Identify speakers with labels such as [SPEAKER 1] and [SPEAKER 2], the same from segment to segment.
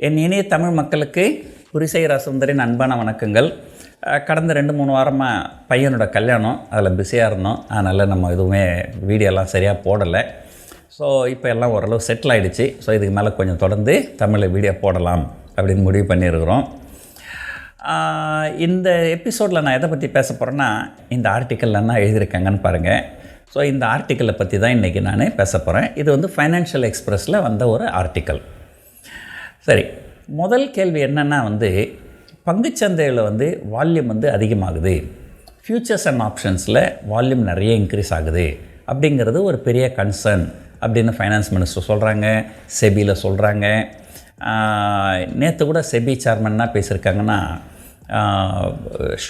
[SPEAKER 1] என் இனிய தமிழ் மக்களுக்கு புரிசைரா சுந்தரின் அன்பான வணக்கங்கள். கடந்த 2-3 வாரமாக பையனோட கல்யாணம், அதில் பிஸியாக இருந்தோம். அதனால் நம்ம எதுவுமே வீடியோலாம் சரியாக போடலை. ஸோ இப்போ எல்லாம் ஓரளவு செட்டில் ஆகிடுச்சு. ஸோ இதுக்கு மேலே கொஞ்சம் தொடர்ந்து தமிழில் வீடியோ போடலாம் அப்படின்னு முடிவு பண்ணியிருக்கிறோம். இந்த எபிசோடில் நான் எதை பற்றி பேச போகிறேன்னா, இந்த ஆர்டிக்கலில் என்ன எழுதியிருக்காங்கன்னு பாருங்கள். ஸோ இந்த ஆர்டிக்கலை பற்றி தான் இன்றைக்கி நான் பேச போகிறேன். இது வந்து ஃபைனான்ஷியல் எக்ஸ்பிரஸில் வந்த ஒரு ஆர்டிக்கல். சரி, முதல் கேள்வி என்னென்னா பங்குச்சந்தையில் வால்யூம் அதிகமாகுது, ஃபியூச்சர்ஸ் அண்ட் ஆப்ஷன்ஸில் வால்யூம் நிறைய இன்க்ரீஸ் ஆகுது அப்படிங்கிறது ஒரு பெரிய கன்சர்ன் அப்படின்னு ஃபைனான்ஸ் மினிஸ்டர் சொல்கிறாங்க, செபியில் சொல்கிறாங்க. நேற்று கூட செபி சேர்மன்னா பேசியிருக்காங்கன்னா,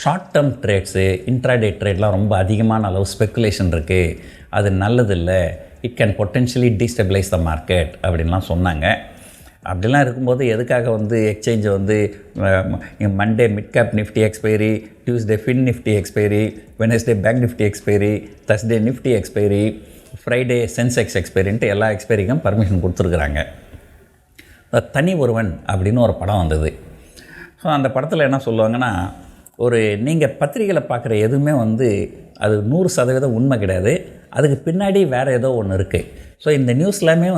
[SPEAKER 1] ஷார்ட் டேர்ம் ட்ரேட்ஸு, இன்ட்ராடே ட்ரேட்லாம் ரொம்ப அதிகமான அளவு ஸ்பெக்குலேஷன் இருக்குது, அது நல்லதில்லை, it can potentially destabilise the market அப்படின்லாம் சொன்னாங்க. அப்படிலாம் இருக்கும்போது எதுக்காக எக்ஸ்சேஞ்சை Monday Mid Cap Nifty expiry, Tuesday Fin Nifty expiry, Wednesday Bank Nifty expiry, Thursday Nifty expiry, Friday Sensex எக்ஸ்பைரின்ட்டு எல்லா எக்ஸ்பைரிக்கும் பர்மிஷன் கொடுத்துருக்குறாங்க. தனி ஒருவன் அப்படின்னு ஒரு படம் வந்தது. ஸோ அந்த படத்தில் என்ன சொல்லுவாங்கன்னா, நீங்கள் பத்திரிகையில் பார்க்குற எதுவுமே அது 100% உண்மை கிடையாது, அதுக்கு பின்னாடி வேறு ஏதோ ஒன்று இருக்குது. ஸோ இந்த நியூஸ்லாமே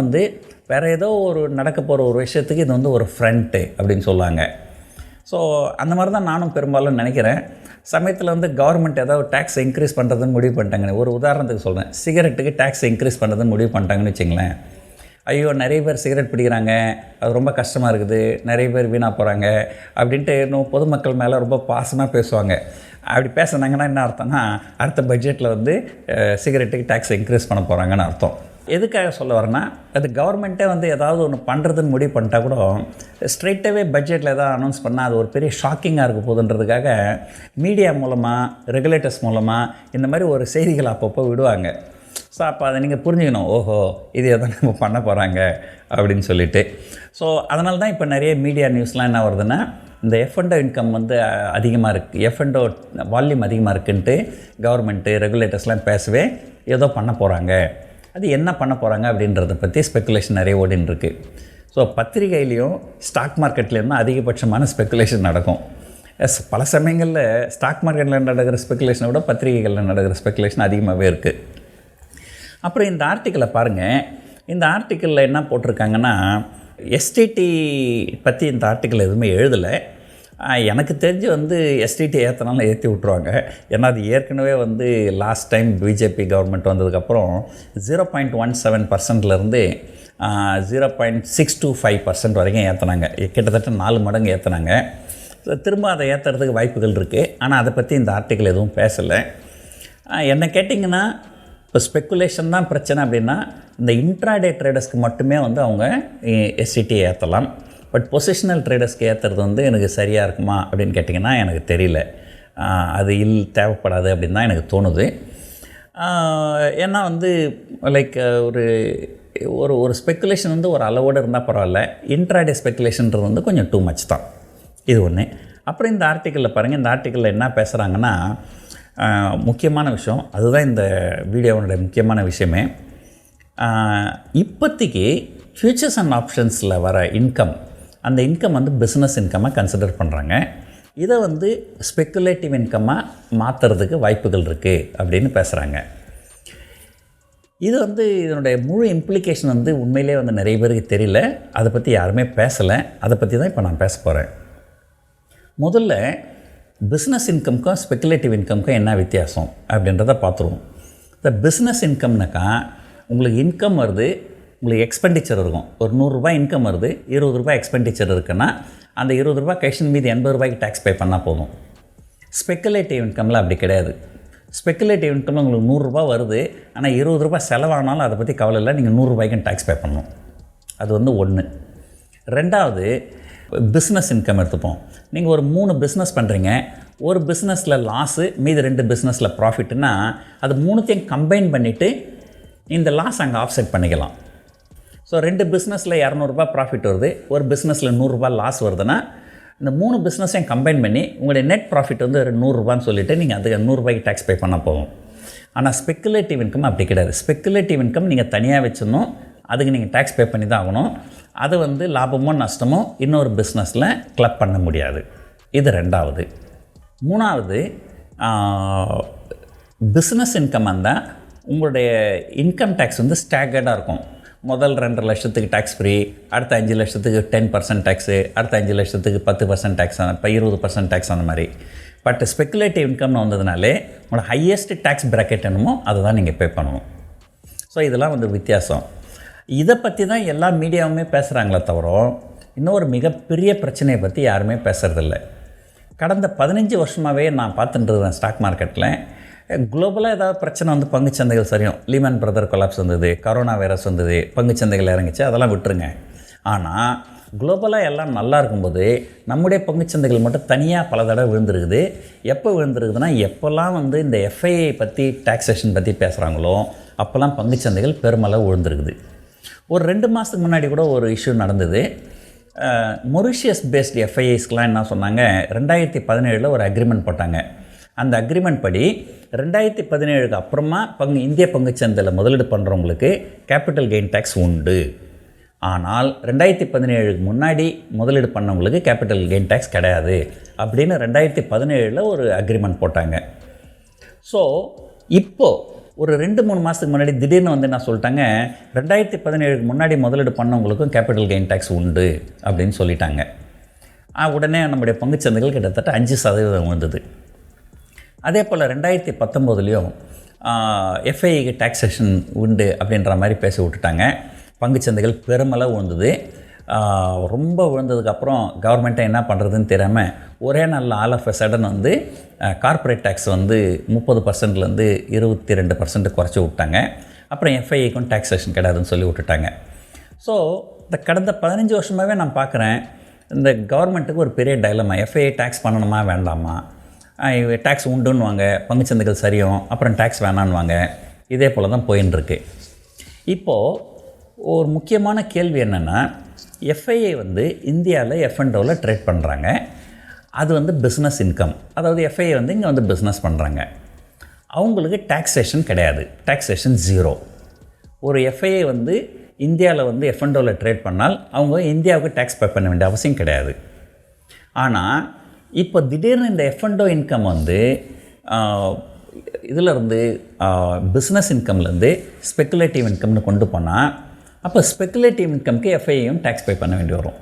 [SPEAKER 1] வேறு ஏதோ ஒரு நடக்க போகிற ஒரு விஷயத்துக்கு இது ஒரு ஃப்ரண்ட்டு அப்படின்னு சொல்லுவாங்க. ஸோ அந்த மாதிரி தான் நானும் பெரும்பாலும் நினைக்கிறேன். சமயத்தில் கவர்மெண்ட் ஏதாவது டேக்ஸ் இன்க்ரீஸ் பண்ணுறதுன்னு முடிவு பண்ணிட்டாங்க. ஒரு உதாரணத்துக்கு சொல்கிறேன், சிகரெட்டுக்கு டேக்ஸ் இன்க்ரீஸ் பண்ணுறதுன்னு முடிவு பண்ணிட்டாங்கன்னு வச்சுங்களேன். ஐயோ, நிறைய பேர் சிகரெட் பிடிக்கிறாங்க, அது ரொம்ப கஷ்டமாக இருக்குது, நிறைய பேர் வீணாக போகிறாங்க அப்படின்ட்டு இன்னும் பொதுமக்கள் மேலே ரொம்ப பாசமாக பேசுவாங்க. அப்படி பேசுனாங்கன்னா என்ன அர்த்தம்னா, அடுத்த பட்ஜெட்டில் சிகரெட்டுக்கு டேக்ஸ் இன்க்ரீஸ் பண்ண போகிறாங்கன்னு அர்த்தம். எதுக்காக சொல்ல வரேன்னா, அது கவர்மெண்ட்டே ஏதாவது ஒன்று பண்ணுறதுன்னு முடிவு பண்ணிட்டா கூட ஸ்ட்ரெயிட்டாகவே பட்ஜெட்டில் எதாவது அனௌன்ஸ் பண்ணால் அது ஒரு பெரிய ஷாக்கிங்காக இருக்க போகுதுன்றதுக்காக மீடியா மூலமாக, ரெகுலேட்டர்ஸ் மூலமாக இந்த மாதிரி ஒரு செய்திகள் அப்பப்போ விடுவாங்க. ஸோ அப்போ அதை நீங்கள் புரிஞ்சுக்கணும், ஓஹோ இது எதை நம்ம பண்ண போகிறாங்க அப்படின்னு சொல்லிட்டு. ஸோ அதனால தான் இப்போ நிறைய மீடியா நியூஸ்லாம் என்ன வருதுன்னா, இந்த F&O இன்கம் அதிகமாக இருக்குது, F&O வால்யூம் அதிகமாக இருக்குன்ட்டு கவர்மெண்ட்டு, ரெகுலேட்டர்ஸ்லாம் பேசவே ஏதோ பண்ண போகிறாங்க. அது என்ன பண்ண போகிறாங்க அப்படின்றத பற்றி ஸ்பெக்குலேஷன் நிறைய ஓடின்னு இருக்குது. ஸோ பத்திரிகையிலையும் ஸ்டாக் மார்க்கெட்லேயும் தான் அதிகபட்சமான ஸ்பெக்குலேஷன் நடக்கும். பல சமயங்களில் ஸ்டாக் மார்க்கெட்டில் நடக்கிற ஸ்பெக்குலேஷனை விட பத்திரிகைகளில் நடக்கிற ஸ்பெக்குலேஷன் அதிகமாகவே இருக்குது. அப்புறம் இந்த ஆர்டிக்கலை பாருங்கள். இந்த ஆர்டிக்கலில் என்ன போட்டிருக்காங்கன்னா, எஸ்டிடி பற்றி இந்த ஆர்டிக்கல் எதுவுமே எழுதலை. எனக்கு தெரிஞ்சு எஸ்டிடி ஏற்றினாலும் ஏற்றி விட்ருவாங்க. ஏன்னா அது ஏற்கனவே லாஸ்ட் டைம் பிஜேபி கவர்மெண்ட் வந்ததுக்கப்புறம் 0.17%லேருந்து 0.625% வரைக்கும் ஏற்றினாங்க. கிட்டத்தட்ட 4 மடங்கு ஏற்றினாங்க. திரும்ப அதை ஏற்றுறதுக்கு வாய்ப்புகள் இருக்குது. ஆனால் அதை பற்றி இந்த ஆர்டிக்கல் எதுவும் பேசலை. என்ன கேட்டிங்கன்னா, இப்போ ஸ்பெக்குலேஷன் தான் பிரச்சனை அப்படின்னா, இந்த இன்ட்ராடே ட்ரேடர்ஸ்க்கு மட்டுமே அவங்க எஸ்டிடி ஏற்றலாம். பட் பொசிஷனல் ட்ரேடர்ஸ்க்கு ஏற்றுறது எனக்கு சரியாக இருக்குமா அப்படின்னு கேட்டிங்கன்னா எனக்கு தெரியல. அது தேவைப்படாது அப்படின்னு தான் எனக்கு தோணுது. ஏன்னா லைக் ஒரு ஒரு ஸ்பெக்குலேஷன் ஒரு அளவோடு இருந்தால் பரவாயில்ல, இன்ட்ராடே ஸ்பெக்குலேஷன்றது கொஞ்சம் டூ மச் தான். இது ஒன்று. அப்புறம் இந்த ஆர்டிக்கலில் பாருங்கள், இந்த ஆர்டிக்கலில் என்ன பேசுகிறாங்கன்னா, முக்கியமான விஷயம், அதுதான் இந்த வீடியோவோட முக்கியமான விஷயமே. இப்போதைக்கு ஃபியூச்சர்ஸ் அண்ட் ஆப்ஷன்ஸில் வர இன்கம், அந்த இன்கம் பிஸ்னஸ் இன்கம்மாக கன்சிடர் பண்ணுறாங்க. இதை ஸ்பெக்குலேட்டிவ் இன்கம்மாக மாற்றுறதுக்கு வாய்ப்புகள் இருக்குது அப்படின்னு பேசுகிறாங்க. இது இதனுடைய முழு இம்ப்ளிகேஷன் உண்மையிலே நிறைய பேருக்கு தெரியல. அதை பற்றி யாருமே பேசலை. அதை பற்றி தான் இப்போ நான் பேச போகிறேன். முதல்ல பிஸ்னஸ் இன்கம்க்கும் ஸ்பெக்குலேட்டிவ் இன்கம்க்கும் என்ன வித்தியாசம் அப்படின்றத பார்த்துருவோம். இந்த பிஸ்னஸ் இன்கம்னாக்கா, உங்களுக்கு இன்கம் வருது, உங்களுக்கு எக்ஸ்பெண்டிச்சர் இருக்கும். ஒரு 100 ரூபாய் இன்கம் வருது, 20 ரூபாய் எக்ஸ்பெண்டிச்சர் இருக்குன்னா அந்த 20 ரூபாய் கேஷன் மீது 80 ரூபாய்க்கு டேக்ஸ் பே பண்ணால் போதும். ஸ்பெக்குலேட்டிவ் இன்கமில் அப்படி கிடையாது. ஸ்பெக்குலேட்டிவ் இன்கமில் உங்களுக்கு 100 ரூபாய் வருது, ஆனால் 20 ரூபாய் செலவானாலும் அதை பற்றி கவலை இல்லை, நீங்கள் 100 ரூபாய்க்கு டேக்ஸ் பே பண்ணணும். அது ஒன்று. ரெண்டாவது, பிஸ்னஸ் இன்கம் எடுத்துப்போம். நீங்கள் ஒரு 3 பிஸ்னஸ் பண்ணுறீங்க, ஒரு பிஸ்னஸில் லாஸு, மீது 2 பிஸ்னஸில் ப்ராஃபிட்னா அது 3த்தையும் கம்பைன் பண்ணிவிட்டு இந்த லாஸ் அங்கே ஆஃப்செட் பண்ணிக்கலாம். ஸோ 2 பிஸ்னஸில் 200 ரூபாய் ப்ராஃபிட் வருது, ஒரு பிஸ்னஸில் 100 ரூபாய் லாஸ் வருதுன்னா இந்த 3 பிஸ்னஸையும் கம்பைன் பண்ணி உங்களுடைய நெட் ப்ராஃபிட் 100 ரூபான்னு சொல்லிவிட்டு நீங்கள் அதுக்கு 100 ரூபாய்க்கு டேக்ஸ் பே பண்ண போகும். ஆனால் ஸ்பெக்குலேட்டிவ் இன்கம் அப்படி கிடையாது. ஸ்பெக்குலேட்டிவ் இன்கம் நீங்கள் தனியாக வச்சிடணும், அதுக்கு நீங்கள் டேக்ஸ் பே பண்ணி தான் ஆகணும். அதை வந்து லாபமோ நஷ்டமோ இன்னொரு பிஸ்னஸில் கிளப் பண்ண முடியாது. இது ரெண்டாவது. மூணாவது, பிஸ்னஸ் இன்கம் வந்தால் உங்களுடைய இன்கம் டேக்ஸ் வந்து ஸ்டாகர்டாக இருக்கும். முதல் 2.5 லட்சத்துக்கு டேக்ஸ் ஃப்ரீ, அடுத்த 5 லட்சத்துக்கு 10% டேக்ஸு, அடுத்த 5 லட்சத்துக்கு 10% டேக்ஸ், இப்போ 20% டேக்ஸ் அந்த மாதிரி. பட் ஸ்பெக்குலேட்டிவ் இன்கம்னு வந்ததுனாலே உங்களோட ஹையஸ்ட் டேக்ஸ் ப்ராக்கெட் என்னமோ அதை தான் நீங்கள் பே பண்ணணும். ஸோ இதெல்லாம் வந்து வித்தியாசம். இதை பற்றி தான் எல்லா மீடியாவுமே பேசுகிறாங்களே தவிர இன்னொரு மிகப்பெரிய பிரச்சனையை பற்றி யாருமே பேசுகிறதில்ல. கடந்த 15 வருஷமாகவே நான் பார்த்துட்டுருந்தேன் ஸ்டாக் மார்க்கெட்டில் குளோபலாக ஏதாவது பிரச்சனை வந்து பங்குச்சந்தைகள் சரியும். லீமன் பிரதர் கொலாப்ஸ் வந்தது, கரோனா வைரஸ் வந்தது, பங்குச்சந்தைகள் இறங்கிச்சு, அதெல்லாம் விட்டுருங்க. ஆனால் குளோபலாக எல்லாம் நல்லா இருக்கும்போது நம்முடைய பங்குச்சந்தைகள் மட்டும் தனியாக பல தடவை விழுந்துருக்குது. எப்போ விழுந்துருக்குதுன்னா, எப்போல்லாம் வந்து இந்த FII பற்றி டாக்ஸேஷன் பற்றி பேசுகிறாங்களோ அப்போல்லாம் பங்குச்சந்தைகள் பெருமளவு விழுந்துருக்குது. ஒரு 2 மாதத்துக்கு முன்னாடி கூட ஒரு இஷ்யூ நடந்தது. மொரிஷியஸ் பேஸ்டு FIIஸ்க்கெலாம் என்ன சொன்னாங்க, 2017 ஒரு அக்ரிமெண்ட் போட்டாங்க. அந்த அக்ரிமெண்ட் படி 2017 அப்புறமா இந்திய பங்குச்சந்தையில் முதலீடு பண்ணுறவங்களுக்கு கேபிட்டல் கெயின் டேக்ஸ் உண்டு. ஆனால் 2017 முன்னாடி முதலீடு பண்ணவங்களுக்கு கேபிட்டல் கெயின் டேக்ஸ் கிடையாது அப்படின்னு 2017 ஒரு அக்ரிமெண்ட் போட்டாங்க. ஸோ இப்போது ஒரு 2-3 மாதத்துக்கு முன்னாடி திடீர்னு வந்து என்ன சொல்லிட்டாங்க, 2017 முன்னாடி முதலீடு பண்ணவங்களுக்கும் கேபிட்டல் கெயின் டேக்ஸ் உண்டு அப்படின்னு சொல்லிட்டாங்க. உடனே நம்முடைய பங்குச்சந்தைகள் கிட்டத்தட்ட 5% வந்தது. அதே போல் 2019 FIIக்கு டாக்ஸேஷன் உண்டு அப்படின்ற மாதிரி பேசி விட்டுட்டாங்க. பங்குச்சந்தைகள் பெருமளவு விழுந்தது. ரொம்ப விழுந்ததுக்கப்புறம் கவர்மெண்ட்டை என்ன பண்ணுறதுன்னு தெரியாமல் ஒரே நாளில் ஆல் ஆஃப் எ சடன் வந்து கார்ப்பரேட் டேக்ஸ் வந்து 30%லேருந்து 22% குறைச்சி விட்டாங்க. அப்புறம் FIIக்கும் டாக்ஸேஷன் கிடையாதுன்னு சொல்லி விட்டுட்டாங்க. ஸோ இந்த கடந்த 15 வருஷமாகவே நான் பார்க்குறேன், இந்த கவர்மெண்ட்டுக்கு ஒரு பெரிய டைலமா, FII டேக்ஸ் பண்ணணுமா வேண்டாமா, டேக்ஸ் உண்டுன்னுவாங்க, பங்குச்சந்தைகள் சரியும், அப்புறம் டேக்ஸ் வேணான்னுவாங்க. இதே போல் தான் போயின்னு இருக்கு. இப்போது ஒரு முக்கியமான கேள்வி என்னென்னா, FII வந்து இந்தியாவில் F&Oவில் ட்ரேட் பண்ணுறாங்க. அது வந்து பிஸ்னஸ் இன்கம். அதாவது FII வந்து இங்கே வந்து பிஸ்னஸ் பண்ணுறாங்க. அவங்களுக்கு டாக்ஸேஷன் கிடையாது, டாக்ஸேஷன் 0. ஒரு FII வந்து இந்தியாவில் வந்து F&Oவில் ட்ரேட் பண்ணால் அவங்க இந்தியாவுக்கு டேக்ஸ் பே பண்ண வேண்டிய அவசியம் கிடையாது. ஆனால் இப்போ திடீர்னு இந்த F&O இன்கம் வந்து இதிலேருந்து பிஸ்னஸ் இன்கம்லேருந்து ஸ்பெக்குலேட்டிவ் இன்கம்னு கொண்டு போனால், அப்போ ஸ்பெக்குலேட்டிவ் இன்கம்க்கு FIIயும் டேக்ஸ் பே பண்ண வேண்டி வரும்.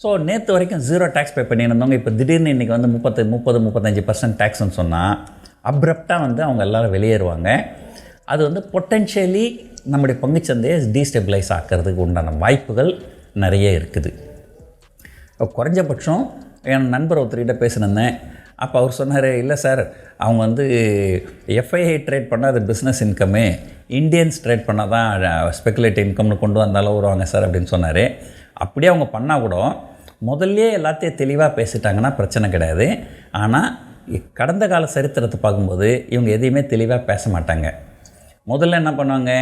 [SPEAKER 1] ஸோ நேற்று வரைக்கும் 0 டேக்ஸ் பே பண்ணியிருந்தவங்க இப்போ திடீர்னு இன்றைக்கி வந்து 30-35% டேக்ஸ்ன்னு சொன்னால் அப்ரப்டாக வந்து அவங்க எல்லோரும் வெளியேறுவாங்க. அது வந்து பொட்டென்ஷியலி நம்முடைய பங்குச்சந்தையை டீஸ்டெபிளைஸ் ஆக்கிறதுக்கு உண்டான வாய்ப்புகள் நிறைய இருக்குது. குறைஞ்சபட்சம் என் நண்பர் ஒருத்தர்கிட்ட பேசினேன். அப்போ அவர் சொன்னார், இல்லை சார், அவங்க வந்து FII ட்ரேட் பண்ணால் அது பிஸ்னஸ் இன்கம்மு, இந்தியன்ஸ் ட்ரேட் பண்ணால் தான் ஸ்பெக்குலேட்டிவ் இன்கம்னு கொண்டு வந்தாலும் வருவாங்க சார் அப்படின்னு சொன்னார். அப்படியே அவங்க பண்ணால் கூட முதல்லே எல்லாத்தையும் தெளிவாக பேசிட்டாங்கன்னா பிரச்சனை கிடையாது. ஆனால் கடந்த கால சரித்திரத்தை பார்க்கும்போது இவங்க எதையுமே தெளிவாக பேச மாட்டாங்க. முதல்ல என்ன பண்ணுவாங்க,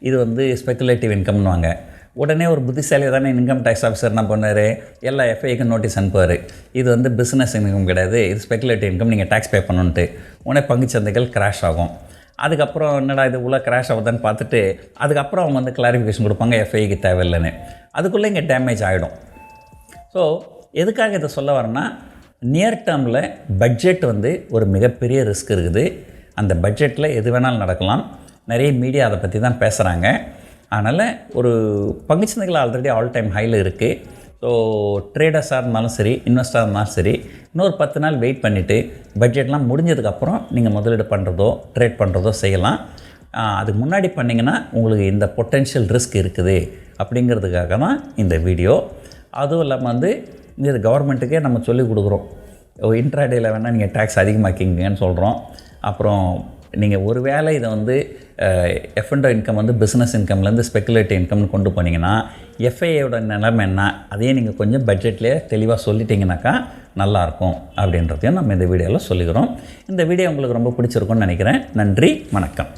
[SPEAKER 1] இது வந்து ஸ்பெக்குலேட்டிவ் இன்கம்னுவாங்க. உடனே ஒரு புத்திசாலியாக தானே இன்கம் டேக்ஸ் ஆஃபீஸர் என்ன பண்ணார், எல்லா FIIக்கும் நோட்டீஸ் அனுப்புவார், இது வந்து பிஸ்னஸ் இன்கம் கிடையாது, இது ஸ்பெக்குலேட்டிவ் இன்கம், நீங்கள் டேக்ஸ் பே பண்ணணுன்ட்டு. உடனே பங்குச்சந்தைகள் கிராஷ் ஆகும். அதுக்கப்புறம் என்னடா இது உள்ள கிராஷ் ஆகுதான்னு பார்த்துட்டு அதுக்கப்புறம் அவங்க வந்து கிளாரிஃபிகேஷன் கொடுப்பாங்க, FIIக்கு தேவையில்லைன்னு. அதுக்குள்ளே இங்கே டேமேஜ் ஆகிடும். ஸோ எதுக்காக இதை சொல்ல வரேன்னா, நியர் டேர்மில் பட்ஜெட் வந்து ஒரு மிகப்பெரிய ரிஸ்க் இருக்குது. அந்த பட்ஜெட்டில் எது வேணாலும் நடக்கலாம். நிறைய மீடியா அதை பற்றி தான் பேசுகிறாங்க. அதனால் ஒரு பங்குச்சந்தைகள் ஆல்ரெடி ஆல் டைம் ஹையில் இருக்குது. ஸோ ட்ரேடர்ஸாக இருந்தாலும் சரி, இன்வெஸ்டராக இருந்தாலும் சரி, இன்னொரு 10 நாள் வெயிட் பண்ணிவிட்டு பட்ஜெட்லாம் முடிஞ்சதுக்கப்புறம் நீங்கள் முதலீடு பண்ணுறதோ ட்ரேட் பண்ணுறதோ செய்யலாம். அதுக்கு முன்னாடி பண்ணிங்கன்னா உங்களுக்கு இந்த பொட்டென்ஷியல் ரிஸ்க் இருக்குது அப்படிங்கிறதுக்காக தான் இந்த வீடியோ. அதுவும் இல்லாமல் வந்து இது கவர்மெண்ட்டுக்கே நம்ம சொல்லிக் கொடுக்குறோம், இன்ட்ராடேயில் வேணால் நீங்கள் டேக்ஸ் அதிகமாக்கிங்கன்னு சொல்கிறோம். அப்புறம் நீங்கள் ஒரு வேளை இதை வந்து F&O இன்கம் வந்து பிஸ்னஸ் இன்கம்லேருந்து ஸ்பெக்குலேட்டிவ் இன்கம்னு கொண்டு போனீங்கன்னா FIIயோட நிலைமை என்ன, அதையே நீங்கள் கொஞ்சம் பட்ஜெட்லேயே தெளிவாக சொல்லிட்டீங்கன்னாக்கா நல்லாயிருக்கும் அப்படின்றதையும் நம்ம இந்த வீடியோவில் சொல்லிக்கிறோம். இந்த வீடியோ உங்களுக்கு ரொம்ப பிடிச்சிருக்கும்னு நினைக்கிறேன். நன்றி, வணக்கம்.